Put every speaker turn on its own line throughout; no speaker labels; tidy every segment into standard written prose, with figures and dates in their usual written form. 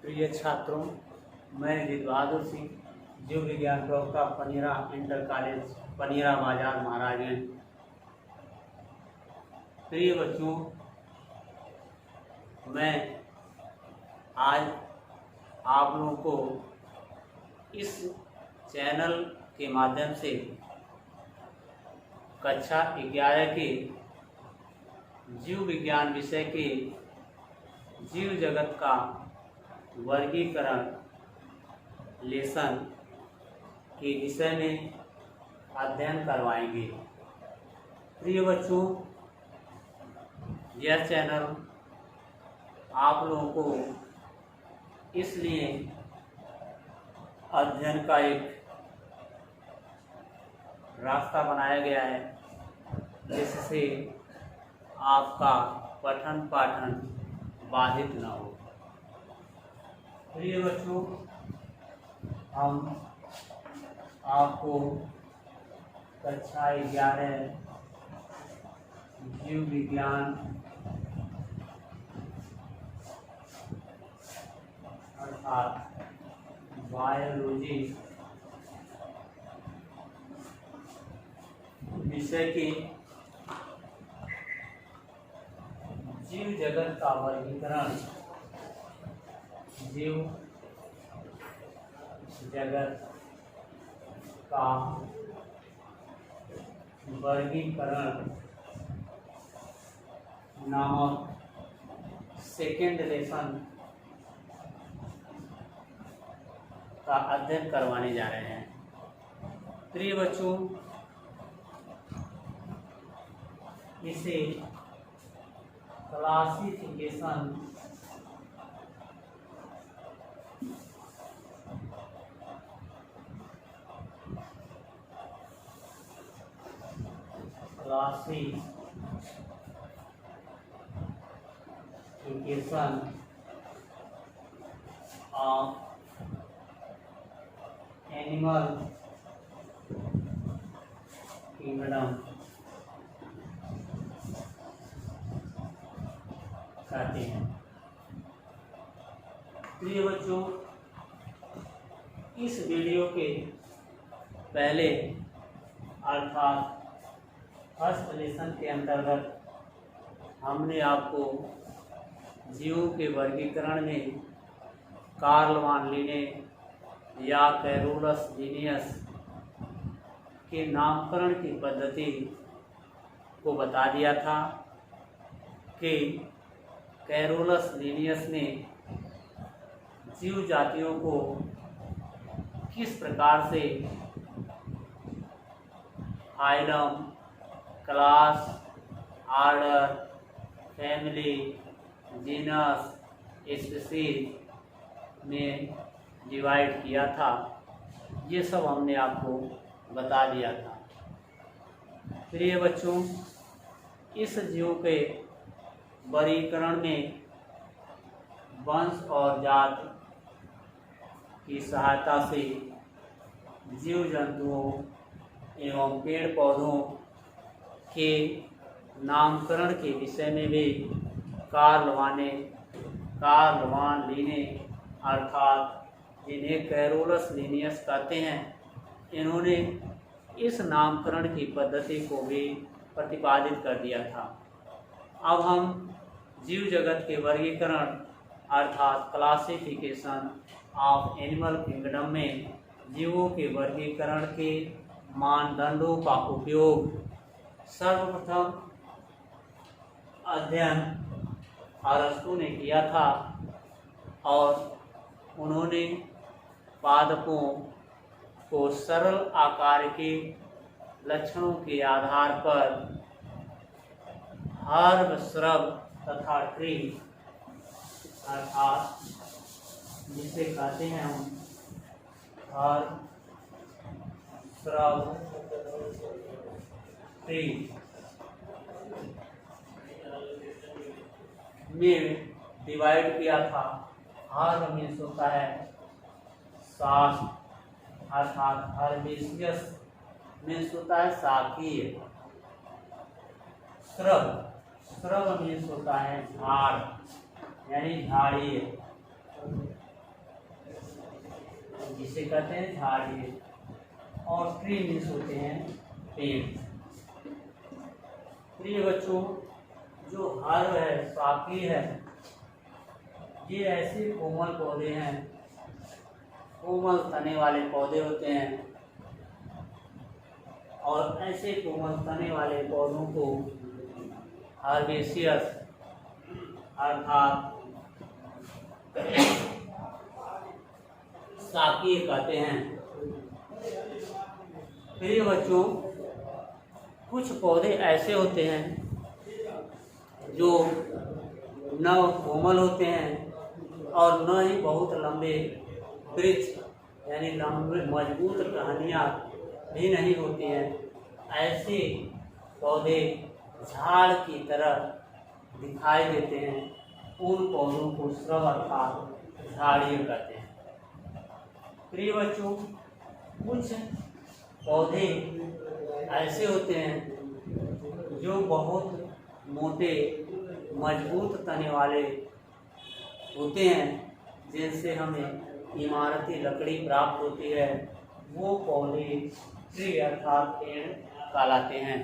प्रिय छात्रों, मैं जीत बहादुर सिंह, जीव विज्ञान प्रवक्ता, पनीरा इंटर कॉलेज, पनीरा बाजार, महाराजगंज। प्रिय बच्चों, मैं आज आप लोगों को इस चैनल के माध्यम से कक्षा 11 के जीव विज्ञान विषय के जीव जगत का वर्गीकरण लेसन के विषय में अध्ययन करवाएंगे। प्रिय बच्चों, यह चैनल आप लोगों को इसलिए अध्ययन का एक रास्ता बनाया गया है जिससे आपका पठन पाठन बाधित न हो। प्रिय बच्चों, हम आपको कक्षा 11 जीव विज्ञान अर्थात बायोलॉजी विषय के जीव जगत का वर्गीकरण, जीव जगत का वर्गीकरण नामक सेकेंड लेसन का अध्ययन करवाने जा रहे हैं। प्रिय बच्चों, इसे क्लासिफिकेशन ऑफ एनिमल किंगडम कहते हैं। प्रिय बच्चों, इस वीडियो के पहले अर्थात फर्स्ट लेसन के अंतर्गत हमने आपको जीवों के वर्गीकरण में कार्ल वान लिने या कैरोलस लिनियस के नामकरण की पद्धति को बता दिया था कि कैरोलस लिनियस ने जीव जातियों को किस प्रकार से phylum, class, order, family, genus, species में डिवाइड किया था। ये सब हमने आपको बता दिया था। प्रिय बच्चों, इस जीव के वर्गीकरण में वंश और जात की सहायता से जीव जंतुओं एवं पेड़ पौधों के नामकरण के विषय में भी कार्ल वान लिने अर्थात जिन्हें कैरोलस लिनियस कहते हैं, इन्होंने इस नामकरण की पद्धति को भी प्रतिपादित कर दिया था। अब हम जीव जगत के वर्गीकरण अर्थात क्लासिफिकेशन ऑफ एनिमल किंगडम में जीवों के वर्गीकरण के मानदंडों का उपयोग सर्वप्रथम अध्ययन अरस्तु ने किया था और उन्होंने पादपों को सरल आकार के लक्षणों के आधार पर हर्ब, श्रब तथा ट्री अर्थात जिसे कहते हैं हम हर्ब, श्रब, ट्री में डिवाइड किया था। हर्ब मीन्स होता है शाक अर्थात हर्बेशियस मीन्स होता है शाकीय। श्रब मीन्स होता है झाड़ यानी झाड़ीय। जिसे कहते हैं झाड़िए, और ट्री मीन्स होते हैं पेड़। प्रिय बच्चों, जो हर्ब है, साकी है, ये ऐसे कोमल पौधे हैं, कोमल तने वाले पौधे होते हैं, और ऐसे कोमल तने वाले पौधों को हर्बेशियस अर्थात साकीय कहते हैं। प्रिय बच्चों, कुछ पौधे ऐसे होते हैं जो न कोमल होते हैं और न ही बहुत लंबे वृक्ष यानी लंबे मजबूत टहनियाँ भी नहीं होती हैं। ऐसे पौधे झाड़ की तरह दिखाई देते हैं, उन पौधों को श्रव अर्थात झाड़ियाँ कहते हैं। प्रिय बच्चों, कुछ पौधे ऐसे होते हैं जो बहुत मोटे मजबूत तने वाले होते हैं, जिनसे हमें इमारती लकड़ी प्राप्त होती है, वो पौधे ट्री अर्थात पेड़ कहलाते हैं।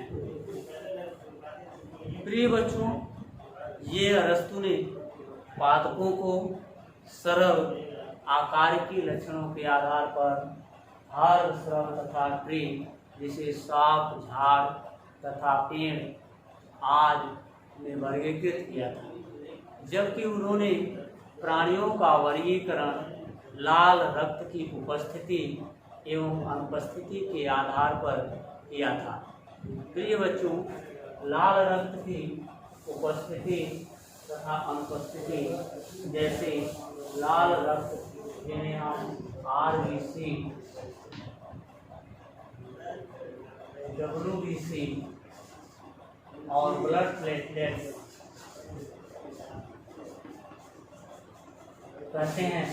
प्रिय बच्चों, ये अरस्तु ने पादपों को सरल आकार की लक्षणों के आधार पर हर श्रव तथा ट्री जिसे साप, झाड़ तथा पेड़ आदि में वर्गीकृत किया था, जबकि उन्होंने प्राणियों का वर्गीकरण लाल रक्त की उपस्थिति एवं अनुपस्थिति के आधार पर किया था। प्रिय बच्चों, लाल रक्त की उपस्थिति तथा अनुपस्थिति, जैसे लाल रक्त जिन्हें हम RBC, WBC और ब्लड प्लेटलेट्स कहते हैं,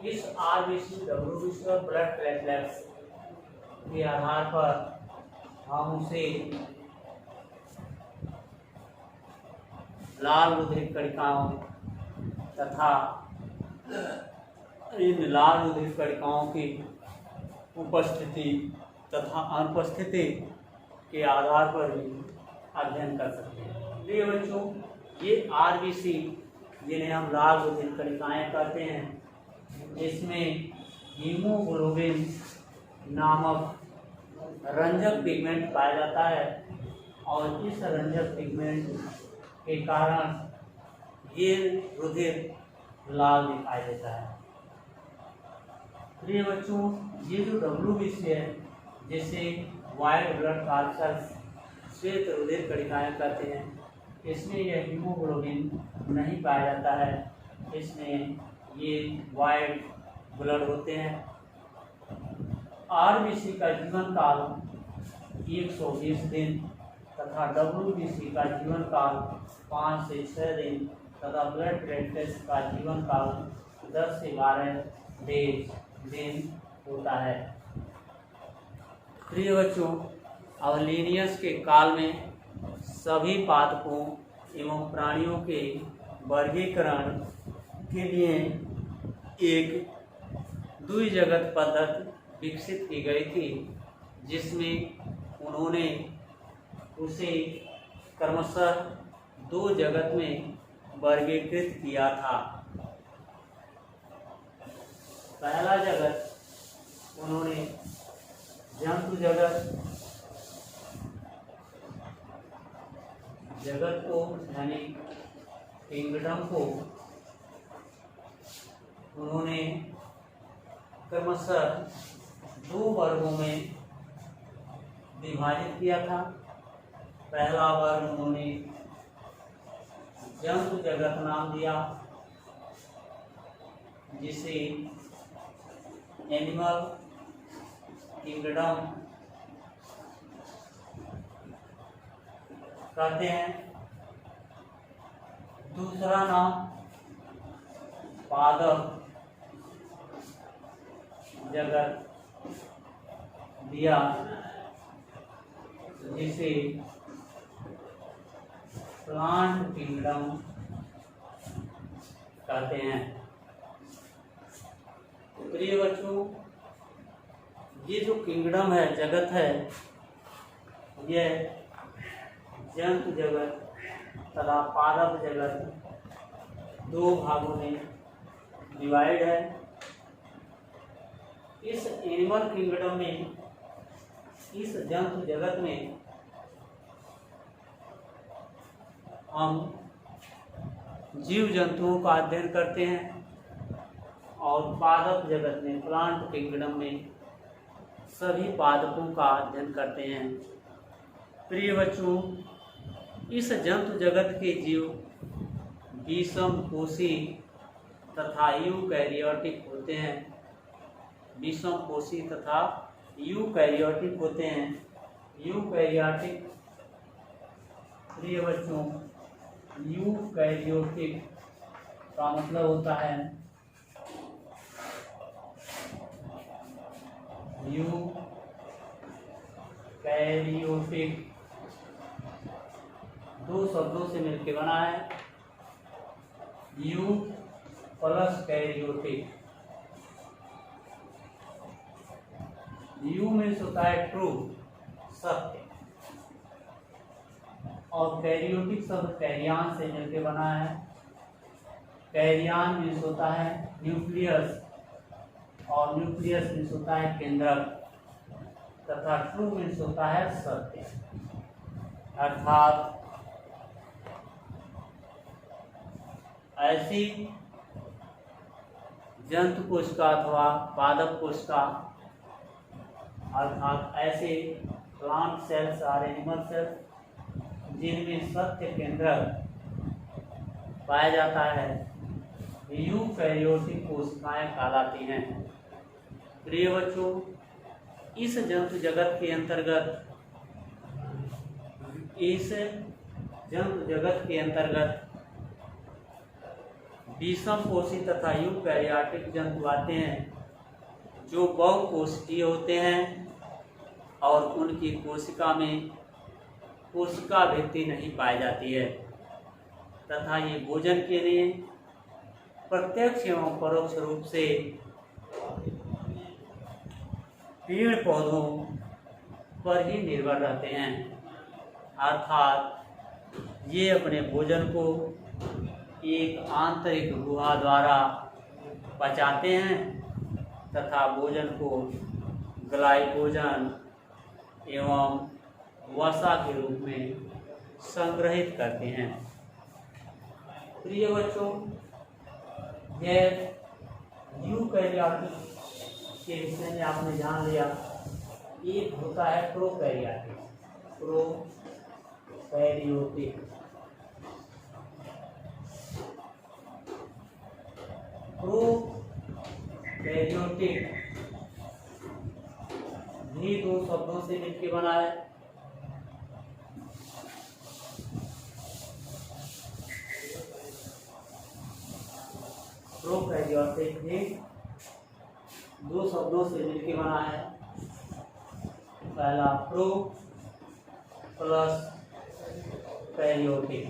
इस RBC, WBC और ब्लड प्लेटलेट्स के आधार पर हम उसे लाल रुधिर कणिकाओं तथा इन लाल रुधिर कणिकाओं की उपस्थिति तथा अनुपस्थिति के आधार पर भी अध्ययन कर सकते हैं। प्रिय बच्चों, ये RBC जिन्हें हम लाल रुधिर कणिकाएं कहते हैं, इसमें हीमोग्लोबिन नामक रंजक पिगमेंट पाया जाता है, और इस रंजक पिगमेंट के कारण ये रुधिर लाल दिखाई देता है। प्रिय बच्चों, ये जो WBC है, जिसे वाइट ब्लड कॉर्पस्कल्स, श्वेत रुधिर कणिकाएं कहते हैं, इसमें यह हीमोग्लोबिन नहीं पाया जाता है, इसमें ये वाइट ब्लड होते हैं। RBC का जीवन काल 120 दिन तथा WBC का जीवन काल 5 से 6 दिन तथा ब्लड प्लेटलेट्स का जीवन काल 10 से 12 दिन होता है। प्रिय बच्चों, अब लीनियस के काल में सभी पादपों एवं प्राणियों के वर्गीकरण के लिए एक द्विजगत पद्धति विकसित की गई थी, जिसमें उन्होंने उसे क्रमशः 2 जगत में वर्गीकृत किया था। पहला जगत उन्होंने जंतु जगत को यानी किंगडम को उन्होंने क्रमशः 2 वर्गों में विभाजित किया था। पहला वर्ग उन्होंने जंतु जगत नाम दिया, जिसे एनिमल किंगडम कहते हैं। दूसरा नाम पादप जगत दिया, जिसे प्लांट किंगडम कहते हैं। प्रिय बच्चों, ये जो किंगडम है, जगत है, यह जंतु जगत तथा पादप जगत दो भागों में डिवाइड है। इस एनिमल किंगडम में, इस जंतु जगत में हम जीव जंतुओं का अध्ययन करते हैं और पादप जगत में, प्लांट किंगडम में सभी पादपों का अध्ययन करते हैं। प्रिय बच्चों, इस जंतु जगत के जीव विषम कोशी तथा यूकैरियोटिक होते हैं। विषम कोशी तथा यूकैरियोटिक होते हैं। यूकैरियोटिक, प्रिय बच्चों, यूकैरियोटिक का मतलब होता है यूकैरियोटिक दो शब्दों से मिलकर बना है, you plus karyotic. You means होता है ट्रू, सत्य, और कैरियोटिक शब्द कैरियान से मिलकर बना है। कैरियान मीन्स होता है न्यूक्लियस, और न्यूक्लियस मीन्स होता है केंद्रक, तथा ट्रू मीन्स होता है सत्य। अर्थात ऐसी जंतु कोशिका अथवा पादप कोशिका, अर्थात ऐसे प्लांट सेल्स और एनिमल सेल्स जिनमें सत्य केंद्रक पाया जाता है, यूकैरियोटिक कोशिकाएं कहलाती हैं। प्रिय बच्चों, इस जंतु जगत के अंतर्गत, विषम कोशी तथा यूकैरियोटिक जंतु आते हैं जो बहुकोशिकीय होते हैं और उनकी कोशिका में कोशिका भित्ति नहीं पाई जाती है, तथा ये भोजन के लिए प्रत्यक्ष एवं परोक्ष रूप से पेड़ पौधों पर ही निर्भर रहते हैं। अर्थात ये अपने भोजन को एक आंतरिक गुहा द्वारा पचाते हैं तथा भोजन को ग्लाइकोजन एवं वसा के रूप में संग्रहित करते हैं। प्रिय बच्चों, यह यूकैरियोटिक के विषय में आपने जान लिया। एक होता है प्रोकैरियोटिक। प्रोकैरियोटिक भी दो शब्दों से मिलकर बना है। प्रोकैरियोटिक भी दो शब्दों से मिलकर बना है। पहला pro plus karyotic.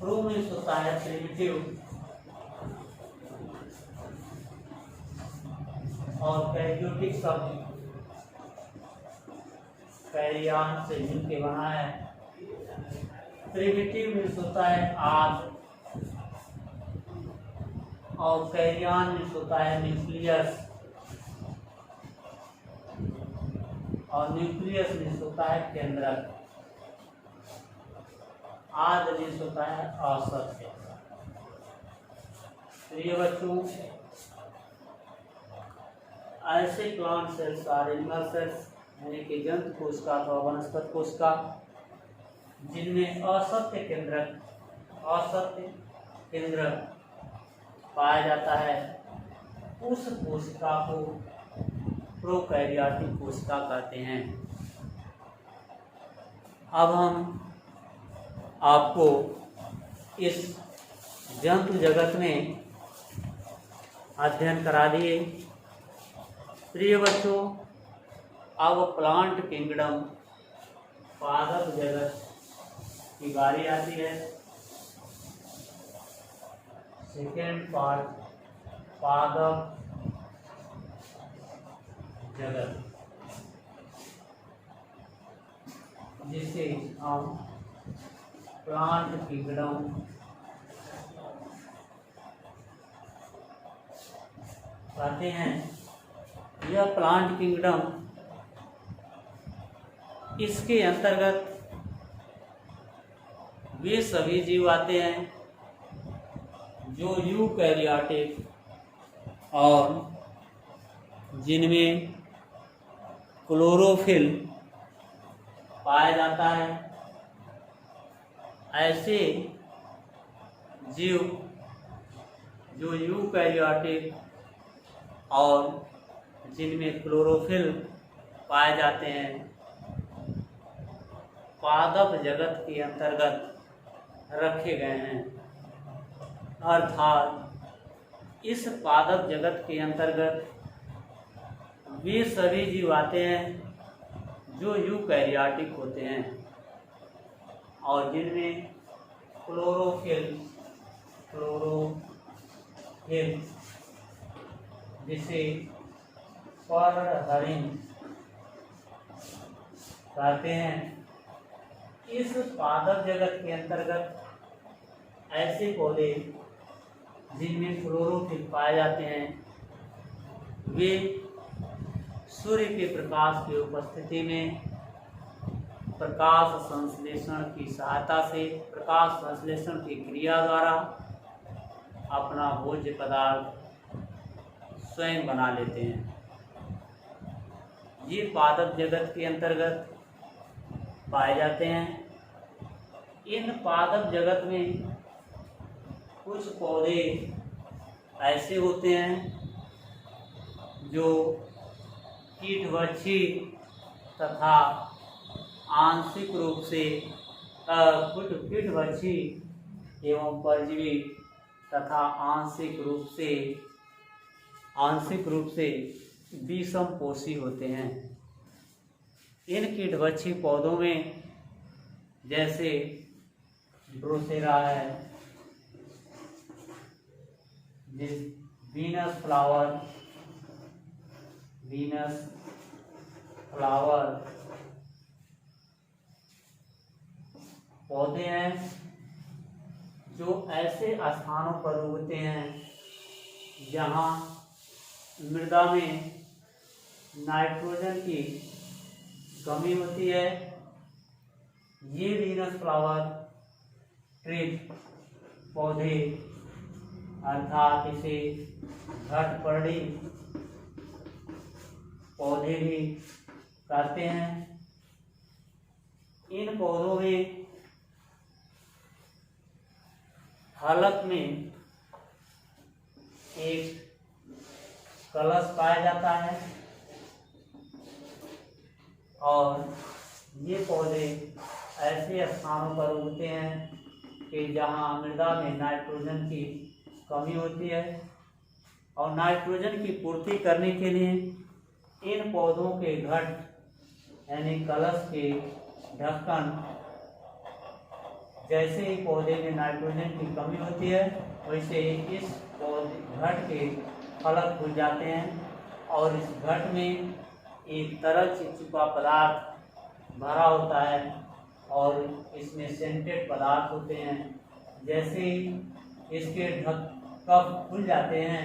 Pro means होता है प्रिमिटिव और कैरियोटिक शब्द कैरियान से मिलकर बना है। प्रिमिटिव मीन्स होता है आदि और कैरियान मीन्स होता है न्यूक्लियस, और न्यूक्लियस मीन्स होता है केंद्रक। आदि मीन्स होता है असत्य। प्रिय बच्चों, ऐसे प्लांट सेल्स और एनिमल सेल्स यानी कि जंतु कोशिका अथवा वनस्पति कोशिका जिनमें असत्य केंद्रक पाया जाता है, उस कोशिका को प्रोकैरियोटिक कोशिका कहते हैं। अब हम आपको इस जंतु जगत में अध्ययन करा दिए। प्रिय बच्चों, अब प्लांट किंगडम, पादप जगत की बारी आती है। सेकेंड पार्ट पादप जगत, जिसे हम प्लांट किंगडम कहते हैं। यह प्लांट किंगडम, इसके अंतर्गत वे सभी जीव आते हैं जो यूकैरियोटिक और जिनमें क्लोरोफिल पाया जाता है। ऐसे जीव जो यूकैरियोटिक और जिनमें क्लोरोफिल पाए जाते हैं, पादप जगत के अंतर्गत रखे गए हैं। अर्थात इस पादप जगत के अंतर्गत वे सभी जीव आते हैं जो यूकैरियोटिक होते हैं और जिनमें क्लोरोफिल जिसे पर्णहरिण कहते हैं। इस पादप जगत के अंतर्गत ऐसे पौधे जिनमें क्लोरोफिल पाए जाते हैं, वे सूर्य के प्रकाश की उपस्थिति में प्रकाश संश्लेषण की सहायता से, प्रकाश संश्लेषण की क्रिया द्वारा अपना भोज्य पदार्थ स्वयं बना लेते हैं। ये पादप जगत के अंतर्गत पाए जाते हैं। इन पादप जगत में कुछ पौधे ऐसे होते हैं जो कीटभक्षी तथा आंशिक रूप से कीटभक्षी एवं परजीवी तथा आंशिक रूप से विषमपोषी होते हैं। इन कीटभक्षी पौधों में जैसे ड्रोसेरा है, वीनस फ्लावर पौधे हैं जो ऐसे स्थानों पर उगते हैं जहाँ मृदा में नाइट्रोजन की कमी होती है। ये वीनस फ्लावर ट्रिप पौधे अर्थात इसे घटपर्णी पौधे भी कहते हैं। इन पौधों में हलक में एक कलश पाया जाता है और ये पौधे ऐसे स्थानों पर उगते हैं कि जहाँ मृदा में नाइट्रोजन की कमी होती है और नाइट्रोजन की पूर्ति करने के लिए इन पौधों के घट यानी कलश के ढक्कन, जैसे ही पौधे में नाइट्रोजन की कमी होती है वैसे ही इस घट के फलक खुल जाते हैं और इस घट में एक तरल चिपचिपा पदार्थ भरा होता है और इसमें सेंटेड पदार्थ होते हैं। जैसे ही इसके ढक्कन खुल जाते हैं,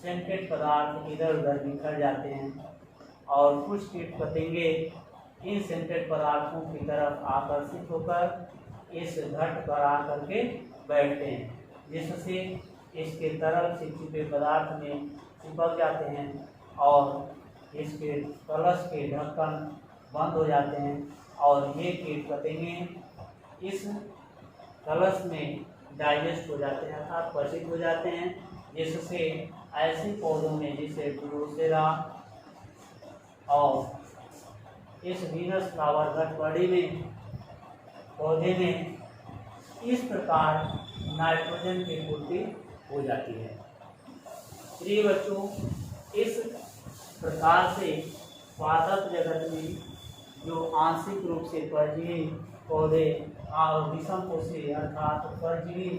सेंटेड पदार्थ इधर उधर बिखर जाते हैं और कुछ कीट पतंगे इन सेंटेड पदार्थों की तरफ आकर्षित होकर इस घट पर आकर के बैठते हैं, जिससे इसके तरल चिपचिपे पदार्थ में चिपक जाते हैं और इसके कलश के ढक्कन बंद हो जाते हैं और ये कीट पतंगे इस कलश में डाइजेस्ट हो जाते हैं अर्थात पचित हो जाते हैं, जिससे ऐसे पौधों में जैसे ड्रोसेरा और इस वीनस फ्लावर घटपर्णी में पौधे में इस प्रकार नाइट्रोजन की पूर्ति हो जाती है। प्रिय बच्चों, इस प्रकार से पादप जगत में जो आंशिक रूप से परजीवी पौधे और विषमपोषी अर्थात परजीवी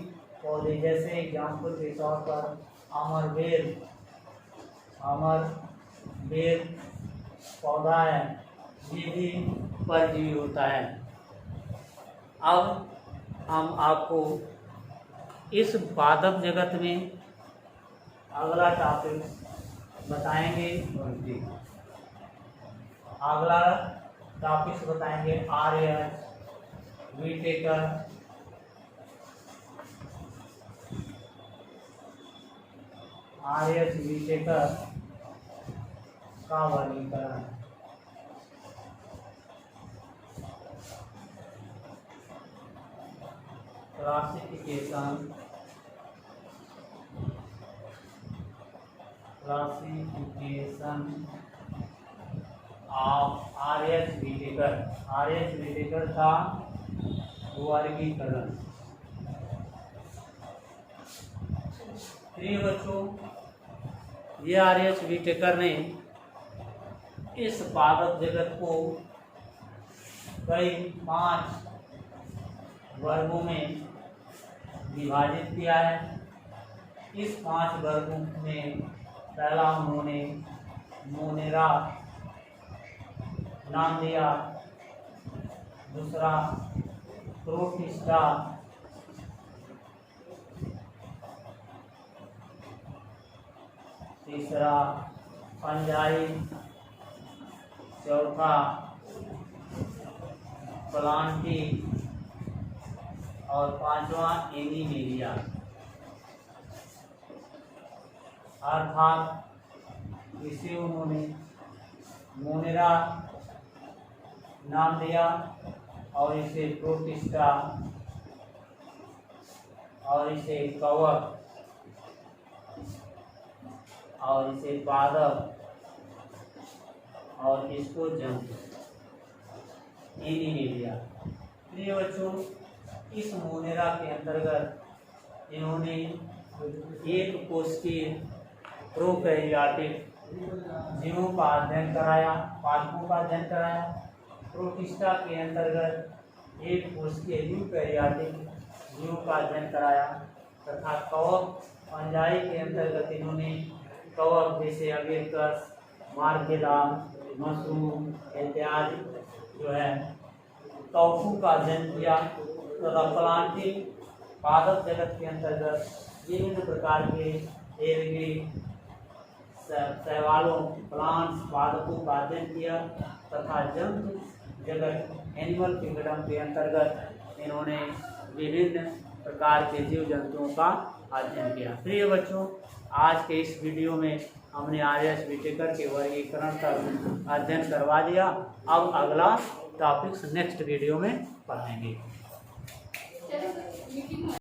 पौधे, जैसे एग्जाम्पल के तौर पर अमरबेल पौधा है, ये भी परजीवी होता है। अब हम आपको इस पादप जगत में अगला टॉपिक बताएंगे। अगला टॉपिक बताएंगे आर्यस विटेकर का वर्गीकरण। क्लासिफिकेशन ऑफ आर्यस विटेकर का वर्गीकरण। प्रिय बच्चों, ये आर्यस विटेकर ने इस पादप जगत को कई 5 वर्गों में विभाजित किया है। इस 5 वर्गों में पहला उन्होंने मोनेरा नाम दिया, दूसरा प्रोटिस्टा, तीसरा फंजाई, चौथा प्लांटी और 5वां एनिमेलिया। अर्थात इसे उन्होंने मोनेरा नाम दिया और इसे प्रोटिस्टा और इसे कवक और इसे पादप और इसको जंतु एनिमेलिया। प्रिय बच्चों, इस मोनेरा के अंतर्गत इन्होंने एक कोशिकीय प्रोकैरियोटिक जीवों का अध्ययन कराया, पादपों का अध्ययन कराया। प्रोटिस्टा के अंतर्गत एक कोशिकीय यूकैरियोटिक जीवों का अध्ययन कराया तथा कवक फंजाई के अंतर्गत इन्होंने कवक जैसे अगेकस, मार्गेला, मशरूम इत्यादि जो है टॉफू का अध्ययन किया तथा प्लांटी पादप जगत के अंतर्गत विभिन्न प्रकार के एल्गी, शैवालों, प्लांट्स, पादपों का अध्ययन किया तथा जंतु जगत एनिमल किंगडम के अंतर्गत इन्होंने विभिन्न प्रकार के जीव जंतुओं का अध्ययन किया। प्रिय बच्चों, आज के इस वीडियो में हमने आर्यस विटेकर के वर्गीकरण का अध्ययन करवा दिया। अब अगला टॉपिक्स नेक्स्ट वीडियो में पढ़ाएंगे।